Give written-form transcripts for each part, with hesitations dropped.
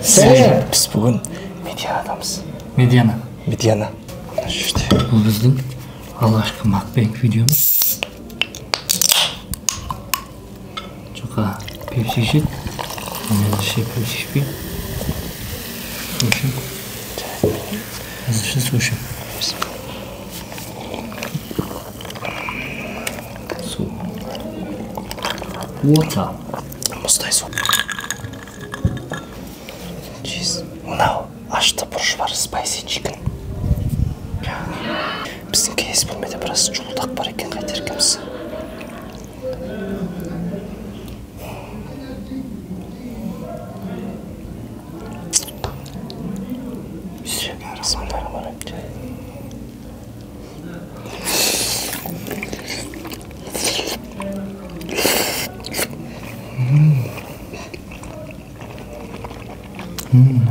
Сәлем. Біз бүгін Медианадамыз. Медиана. Медиана. İşte. Bu bizim alışkı mukbang videomuz. Çok pepsi şişit. Ne şey pepsi şişit. Слушай. Слушай. Water. Мұздай су. Cheese. Мынау ашты бұрыш бар, spicy chicken. Біздің кеңес бөлмеде біраз жуылдақ бар екен, қайтеркеміз.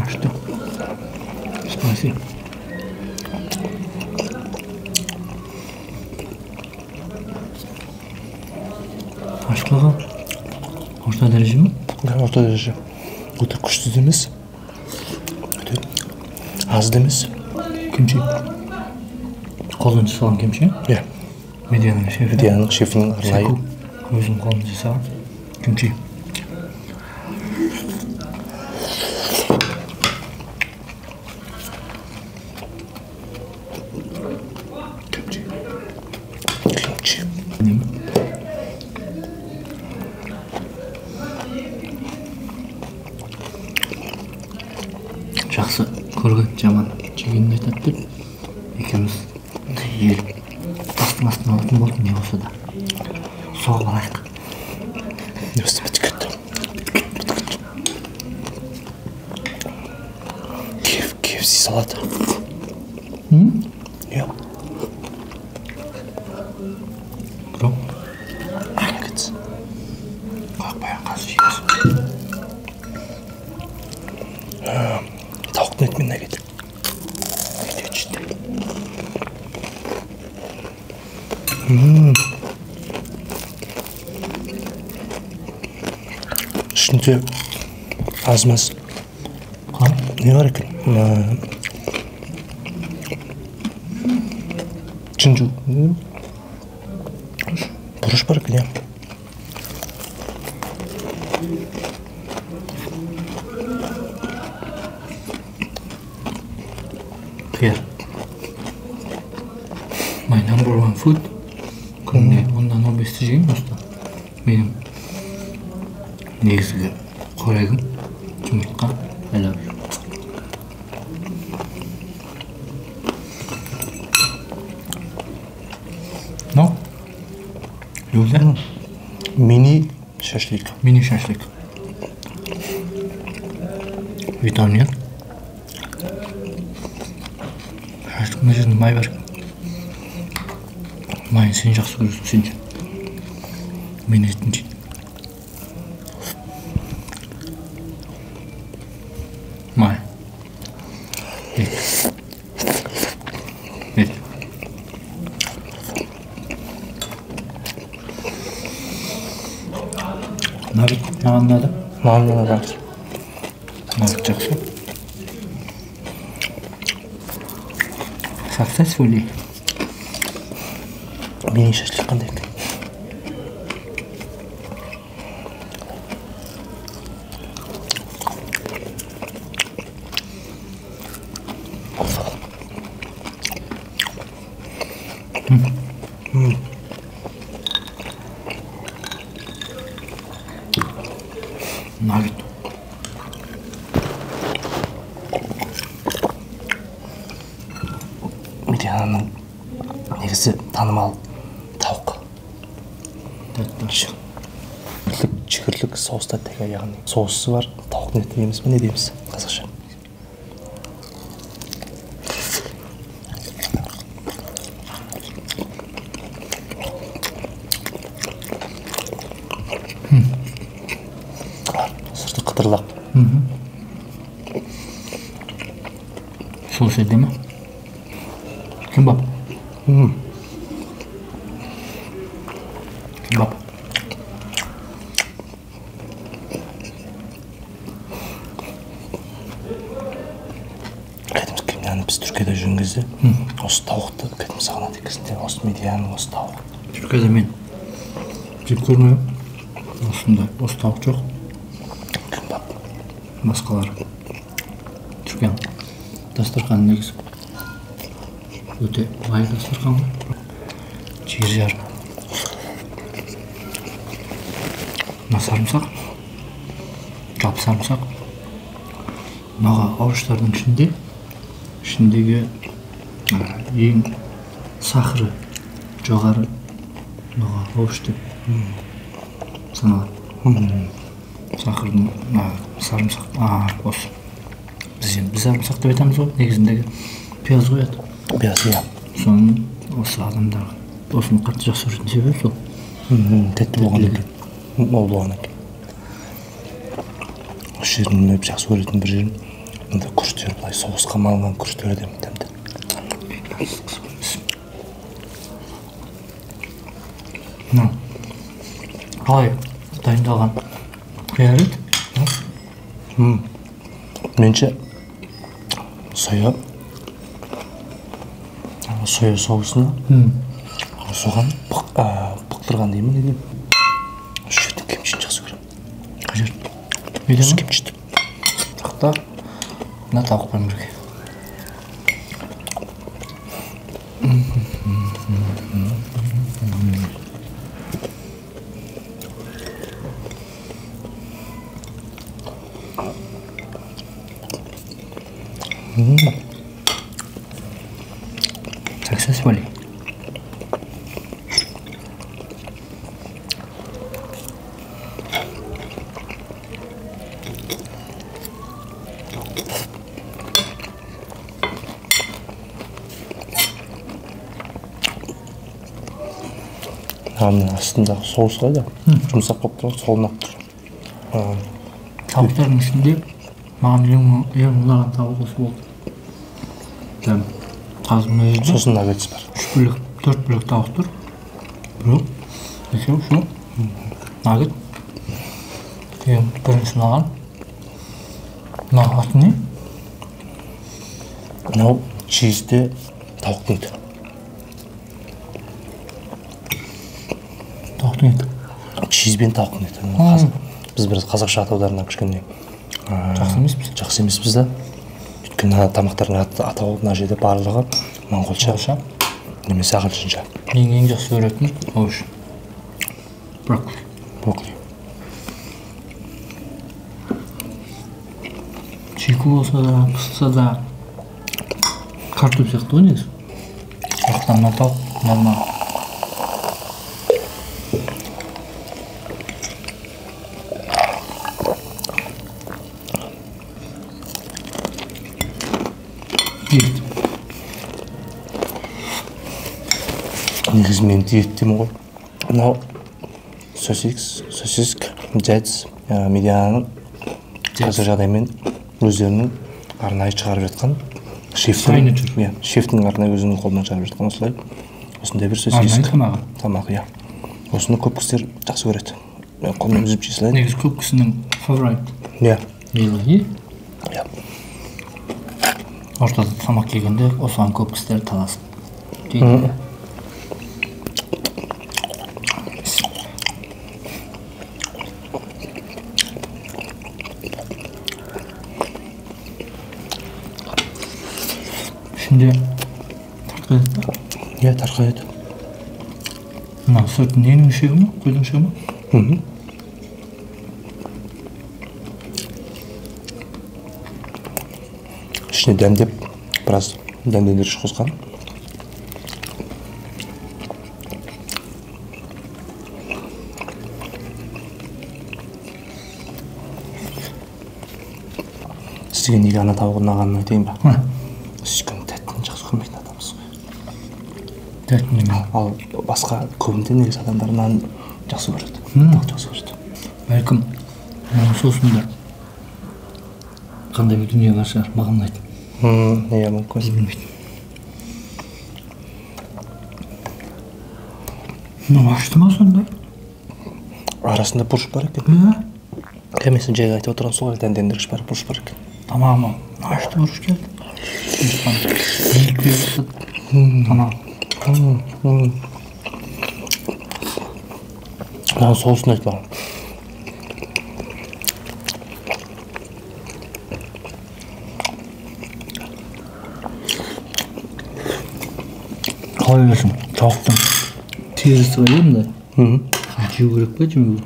Что? Спасибо. Aşklığı orta derece mi? Orta derece. Өте күшті де емес. Өте аз да емес. Kimchi. Қолдан жасалған kimchi? Иә. Медианың шефі. Медианың шефінің арнайы. Өзінің қолын жасаған kimchi. Жақсы көрген жаман жегенін айтады деп екеуміз ел астын алатын болдық, не болса да соғып алайық. Өсті бітіп кетті. KFC салаты. Иә. Кім? Наггетс. Қақпаян қазір жейміз. Tavuklu etmen nugget. Gidiyor cidden. Şimdi azmaz. Ne var ki? Çincu. Buruş var ki ya. Here. My number one food. Күніне ондан 15 жеймін осыда. Менің негізгі қорегім жұмыртқа әлі. No? Люля? Mini şaşlık. Mini şaşlık. Vitamin. Мына жерде май бар. Майын сен жақсы көресің, сен же. Мен етін жеймін. Май. Ет. Ет. Нағыз маған ұнады? Mağın var. Нағыз жақсы. Successfully. Mini şaşlık qanday ekan? Nugget. Медиананың негізі танымал тауық. Жігірлік соуста тегі, яғни соусы бар, тауықтың еті дейміз бе, не дейміз қазақша? Сырты қытырлақ. Соус еді ме? Kebab. Kebab. кәдімгі яғни біз Түркияда жүрген кезде осы тауықты кәдімгі сағынады екенсің, осы медианы, осы тауық. Түркияда мен жеп көрмеймін. Осындай, осы тауық жоқ. Кімбап. Басқалары. Түркияның дастарханы негізі өте бай дастархан ғой. Жер жарым. Мына сарымсақ, жалпы сарымсақ. Мынаға овощтардың ішіндегі ең сахары жоғары мынаға овощ деп саналады. Сахардың сарымсақ, осы. Біз сарымсақ деп айтамыз ғой, негізіндегі пияз қояды. Пияз, иә. Соның осы адамдар осыны қатты жақсы көретін себебі сол. Тәтті болған екен. Мол болған екен. Осы жерін өп жақсы көретін бір жерін. Мында күріштер, былай соғысқа малынған күріштер әдемі тәмді. Қалай дайындалған қияр еді? Менше соя соусына соған бұқтырған деймін, не деймін. Осы жердің кемшін жақсы көрем. Қай жер? Осы кемшінді. Тақта мына тауықпен бірге. Successfully. Астындағы соус қайда? Жұмсақ болып тұрады, солын ақ тұр. Тауықтардың ішінде маған ең ұнаған тауық осы болды. Қазір мына жерде сосын наггетс бар. 4 бөлек тауық тұр. Біреу, екеу, şu наггет. Ең бірінші ұнаған. Мына аты не? Мынау чизде тауықтың еті. Тауықтың еті. Чизбен тауықтың еті. Біз біраз қазақша атаударына кішкене жақсы емеспіз. Жақсы емеспіз да. Өйткені тамақтардың атауы мына жерде барлығы моңғолша немесе ағылшынша. Мен ең жақсы көретін овощ. Брокколи. Чику болса да, пысса да картоп сияқты ғой негізі. Сондықтан мына тауық нормал. Негізі мен диеттемін ғой. Мынау сосиск, жайц, медиананың қазір жағдаймен өздерінің арнайы шығарып жатқан шефтің арнайы өзінің қолынан шығарып жатқан осылай. Осындай бір сосиск. Тамақ, иә. Осыны көп кісілер жақсы көреді. Мен қолымнан үзіп жей салайын. Негізі көп кісінің фаворит. Иә. Иә. Ортада тамақ келгенде осыған көп кісілер таласып дейді. Şimdi tarqaydı. Иә, тарқайды. Мына сүттің ненің шегі ме? Қойдың шегі ме? Ішіне дәмдеп, біраз дәмдендіргіш қосқан. Сізге неге ана тауық ұнағанын айтайын ба? Сіз өйткені тәттіні жақсы көрмейтін адамсыз ғой. Тәттіні ме? Ал басқа көбінде негізі адамдар нан жақсы көреді. Тауық жақсы көреді. Бәлкім соусында қандай бір дүние бар шығар, маған ұнайды. Иә, мүмкін. Білмейді. Мынау ашты ма сондай? Арасында бұрыш бар екен. Мен сен жайға айтып отырған сол дәмдендіргіш бар, бұрыш бар екен. Tamam, açtı vuruş geldi. Tamam. Ben soğusunu et bana. Koyuyorsun. Taktım. Terisi koyayım da. Kaçıyor kırık mı cümle?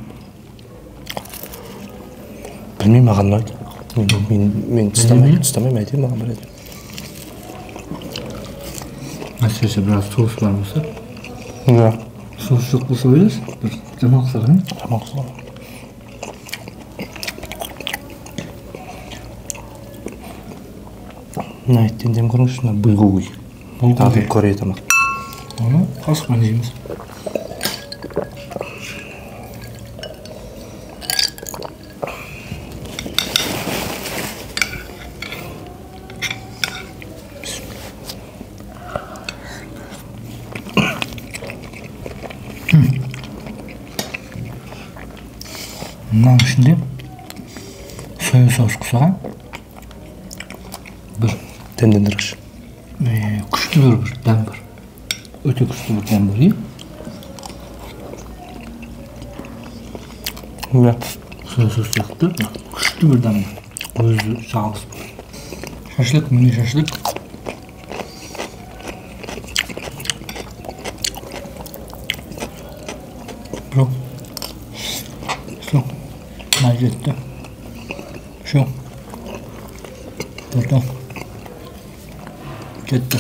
Bilmeyeyim mаған ұнайды. Мен тістемеймін, әйтеуір маған бір әдемі. Әсіресе біраз соус бар болса. Да. Соус жоқ болса ойлайсың, бір жаман қылсаң. Жаман қылсаң. Мына еттен дем көріңізші, мына булгуй. Тағы Корея тамақ. Оны қасықпен жейміз. Bundan şimdi soya sos kısağa bir Demlendiriş. Күшті бір дәм бар. Өте күшті бір дәм бар, иә? Иә. Соя сос сияқты күшті бір дәм бар. Өзі жалғыз. Шашлык, міне шашлык. Жоқ. Все. Май жетті. Все. Burada. Кетті.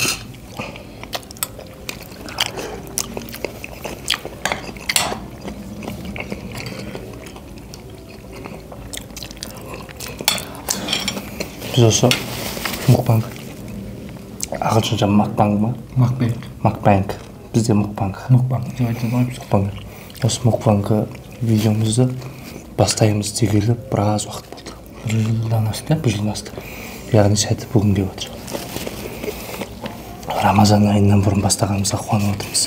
Біз осы мукбанг. Ағылшынша макбанг ма? Макбанг. Макбанг. Бізде мукбанг. Мукбанг деп айтады. Мукбанг. Осы мукбанг видеомызды бастаймыз дегелі біраз уақыт болды. Бір жылдан асты. Бір жылдан асты. Яғни сәті бүгін келіп отыр. Рамазан айынан бұрын бастағанымызға қуанып отырмыз.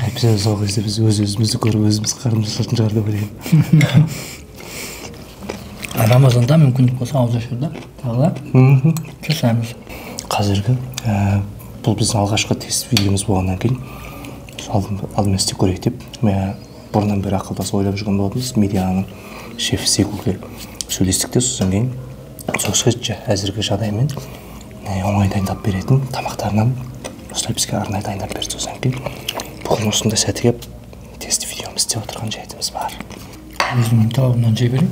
Әйтпесе сол кезде біз өз-өзімізді көріп өзіміз қарымыз ашатын шығар деп ойлаймын. Рамазанда мүмкіндік болса ауызашарда тағы жасаймыз. Қазіргі бұл біздің алғашқы тест видеомыз болғаннан кейін алдымен істеп көрейік деп бұрыннан бері ақылдасып ойлап жүрген болатынбыз. Медианың шефі Секулге сөйлестік те, содан кейін сол кісі әзіргі жағдаймен оңай дайындап беретін тамақтарынан осылай бізге арнайы дайындап берді. Содан кейін бүгін осындай сәті келіп тест видеомыз істеп отырған жайтымыз бар. Өзімнің тауымнан жей берейін.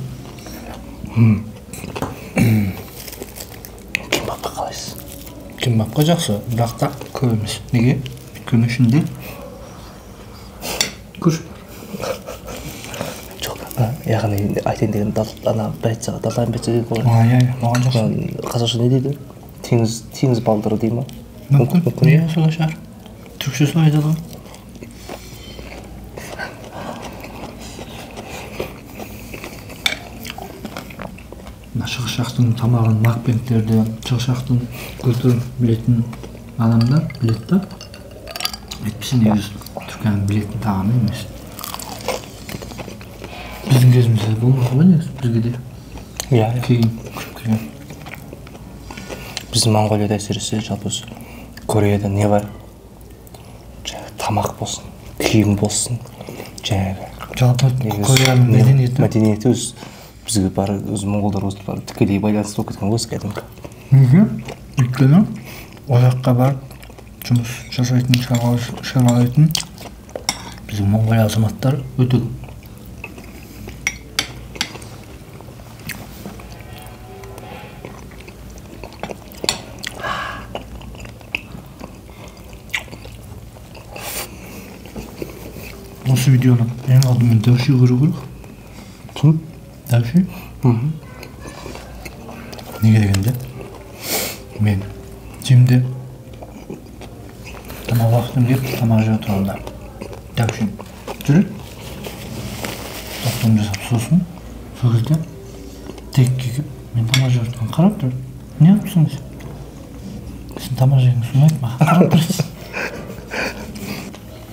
Кимбапқа қалайсыз? Кимбапқа жақсы, бірақ та көп емес. Неге? Өйткені ішінде күш бар. Жоқ, яғни айтайын деген далайын бәйтсаға деген ғой. Маған жақсы. Қазақша не дейді? Теңіз балдыры дей ма? Мүмкін, иә, солай шығар. Түркше солай айтады ғой. Шығыс жақтың тамағын, макбангтерді, шығыс жақтың культурын білетін адамдар біледі да. Әйтпесе негізі Түркияның білетін тағамы емес. Біздің кезімізде болмады ғой негізі, бізге де. Иә. Кейін күшіп келген. Біздің Монғолияда әсіресе жалпы Кореяда не бар? Тамақ болсын, киім болсын, жалпы Кореяның мәдениеті өз бізге бары өз моңғолдар осылар тікелей байланысты болып кеткен осы кәдімгі. Өйткені ол жаққа барып жұмыс жасайтын, шаруалайтын біздің Монғолия азаматтар өте көп. Осы видеоны ең алдымен Дауши көру керек. Кім? Дауши? Неге дегенде мен жемде тамақ уақытым келіп тамақ жеп отырғанда Дауши жүреді. Тоқтам жасап сосын сол кезде тек келіп мен тамақ жеп отырғанды қарап тұрады. Не қылыпсың десе? Сен тамақ жегенің ұнайды маған қарап тұрасың.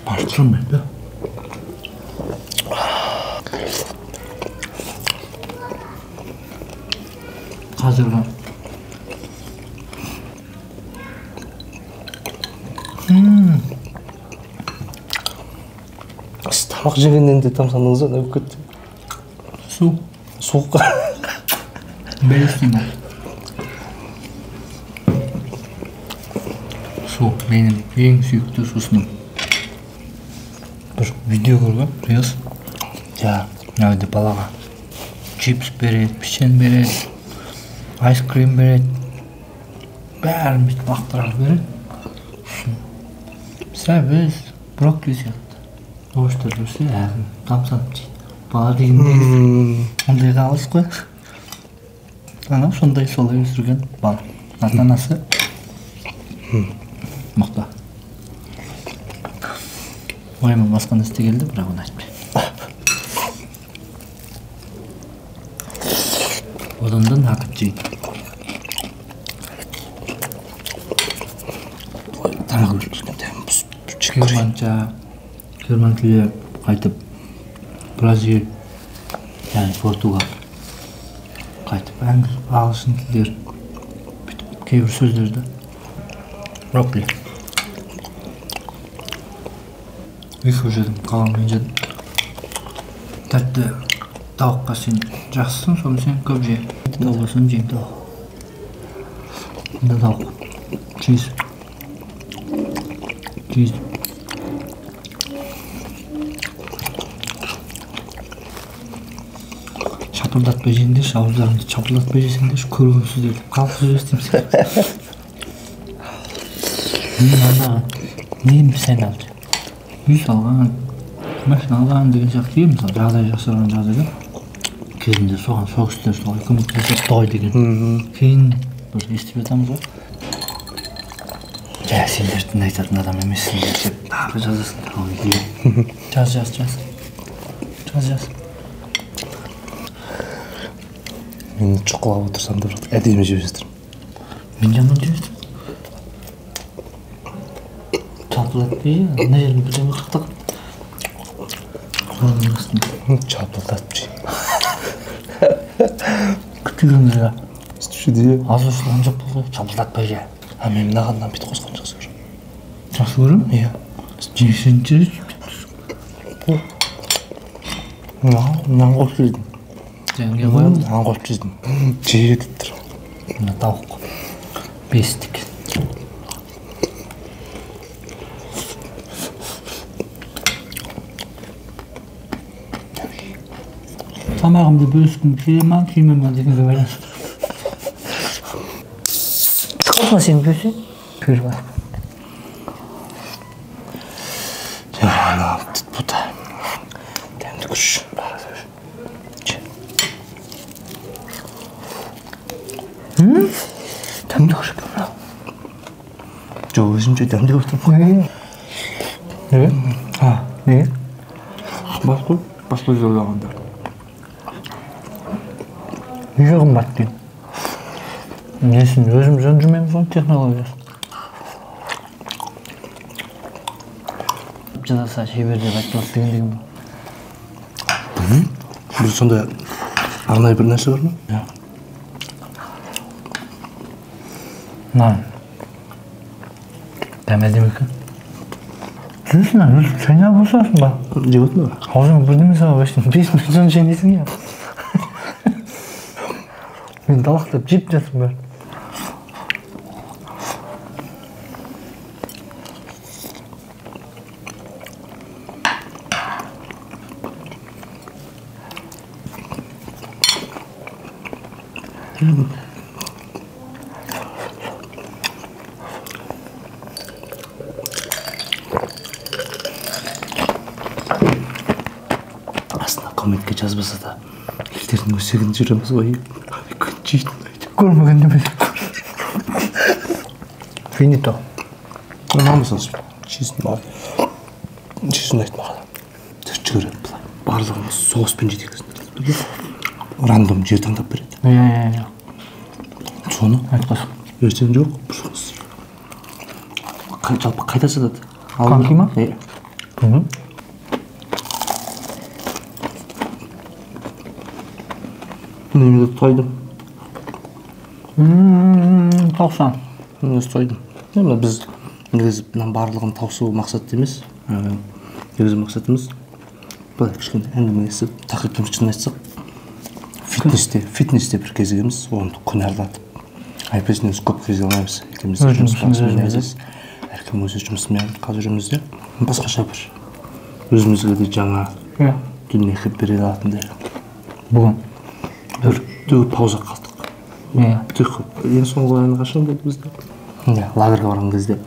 Барып тұрмайды да. қазіргі Siz тамақ жегеннен де тамсандыңыз ба? Неғып кетті? Su. Суық. Бересің ба? Su benim en sүйікті сусыным. Bir video көрген, Reels. Ja. Nerede балаға чипс береді, печен береді, айскрим береді. Бәрін бүйтіп лақтырып береді. Сәл біз брокколи сияқты. Оғыштар көрсе, тамсанып жейді. Бала дегенде ондай қалыс қой. Ана сондай солай өсірген бала. Ата-анасы мықты. Ойыма басқа нәрсе келді, бірақ оны айтпаймын. Одан атып жейді. Тамақ жүргенде Герман тілі қайтып Бразил, яғни Португал қайтып ағылшын тілдер кейбір сөздерді брокколи екі жедім, қаламмен жедім. Тәтті тауыққа сен жақсысың, соны сен көп же. Тауықсын жейін тауық. Бұнда тауық. Чиз. Шапылдатпай жейіндеші, ауыздарыңды шапылдатпай жесеңдеші, көрген сөздерді қалып сөз естімсің. Мен андағы нені сән алды. Үй салған, машина алған деген сияқты ем, мысалы жағдай жасырған жағдайда кезінде соған соғыстар солай көмектесіп той деген. Кейін бір естіп жатамыз ғой. Жә, сендердің айтатын адам емессіңдер деп тағы жазасыңдар. Жаз. Мен шұқылап отырсам да бірақ әдемі жеп жатырмын. Мен жаман жеп жатырмын. Çaplatmayı ya, ne yerim bir de mutfakta. Kulağının aslında. Çapıldatmayı. Küçüğüm ya. Şu diye. Az uçlan çapıldatmayı ya. Ha, men nağından bit қосқан жақсы көрем. Жақсы көрем? Иә. Жесеңдер. Нан қосып жейдім. Жәңге қоямын. Нан қосып жейдім. Жей кетіп тұр. Мына тауық. Бестік. Тамағымды бөліскім келе ма, келме ма дегенге байланысты. Sıkılsın seni bölsün. Pür var. Ya, tut bu da. Demdi kuş. Demdi kuş. Çok özümce demdi kuş. Ne? Ha, ne? Başka zorlandı. Nece kımbat diyorsun? Nesin? Özümüzden cümlemiz onun teknolojisi. Жазаса шебер деп айтпас дегендегім ба? Бір сонда арнайы бір нәрсе бар ма? Иә. Нан. Дәм әдемі екен. Жүрсің ан, өзі шайнап болсасын ба? Жеп отырмын ба? Аузыңа бірдеме салып әштен 5 минут соң шайнайсың я. Мен далақтап жеп жатырмын бәрі. Aslında komikке жазбаса да елдердің өсегін жүреміз ғой. Күн жейтін айтып. Көрмеген демесек көр. Финито. Намысыз жейсін ба? Жейсін айтып маған. Түртшігіріп бұлай. Барлығымыз соғыспен жетекізін. Рандом жер таңдап береді. Иә. Соны Айтқасың. ертең жоқ, бұршықыз. Жалпы қайда сатады? Конки ма? Иә. Білмеймін. Немді тойдым. 90. Немді тойдым. Біз негізі мына барлығын таусу мақсат емес. Негізі мақсатымыз былай кішкене әңгімелесіп, тақырыптың шынын айтсақ, фитнесте бір кезігеміз, оны күн аралатып. Айпесінен көп кезе алмаймыз. Екеуміз жұмысымыз, әркім өз жұмысымен қалып жүреміз де. Басқаша бір өзімізге де жаңа дүние бере алатындай. Бүгін бір пауза қалдық. Ең соңғы айны қашан болды бізде? Лагерге барған кезде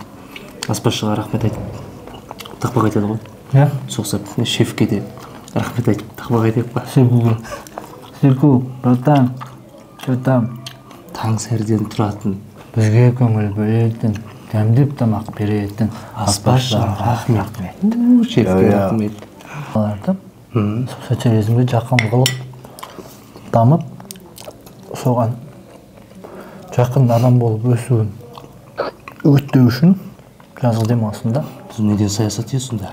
аспазшыға рахмет айтып тақпақ айтады ғой. Соқсап шефке де рахмет айтып тақпақ айтайық па? Серку, братан, что там? Таң сәрден тұратын, Бізге көңіл бөлетін, дәмдеп тамақ беретін аспазшыға рахмет. Шефке рахмет. Оларды социализмге жақын қылып, дамып, соған жақын адам болып өсуін өттеу үшін жазғы демалысында. Неден саясат есің да?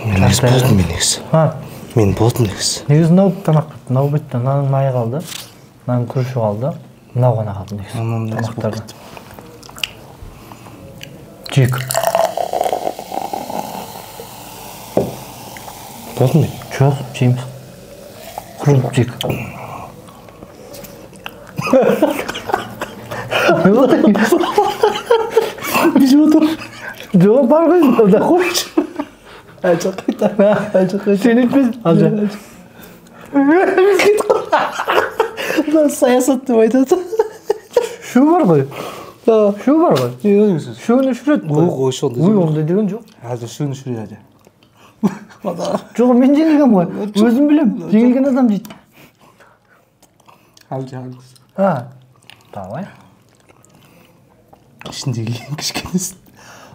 Мен болдым негізі. Мен болдым негізі. Негізі мынау тамақ бітті, мынау бітті, мынаның майы қалды, мынаның күріші қалды, мынау ғана қалды негізі тамақтарда. Жек. Болдым мен? Жоқ, жейміз. Құрылып жек. Не болды? Бізі отыр. Жоқ, бар ғой, да қойшы. Әлжақ қайта. Сен етпес. Алжақ. Саясат деп айтады. Шу бар ғой. Шу бар ғой. Шуыны шүреді ғой. Ой, шонда. Ой, ондай деген жоқ. Әлжақ шуыны шүреді. Жоқ, мен жеңілгем ғой. Өзім білем. Жеңілген адам дейді. Әлжақ. Давай. Ішіндегі ең кішкенесін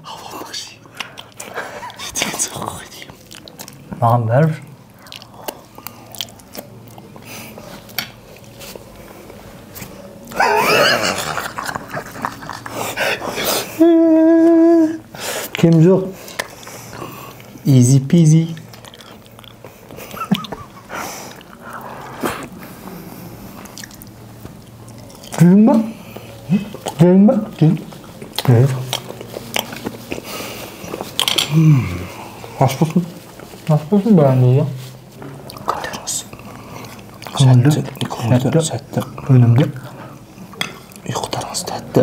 алуандық жей. Деген соғы ғой дейім. Маған бәрібір. Кем жоқ. Easy peasy. Жүйін ба? Жүйін ба? Жүйін. Аш болсын. Аш болсын бәріңізге. Көңілді, сәтті. Өнімді. Ұйқытарыңыз тәтті.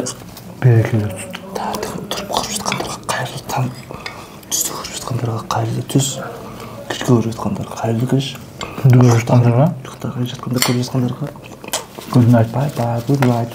Берекелі. Тұрып көріп жатқандарға қайырлы таң. Түсті көріп жатқандарға қайырлы түс. Кішкі көріп жатқандарға қайырлы кеш. Күнді көріп жатқандарға. Ұйықтарға жатқанда көріп жатқандарға. Good night. Bye bye, good night.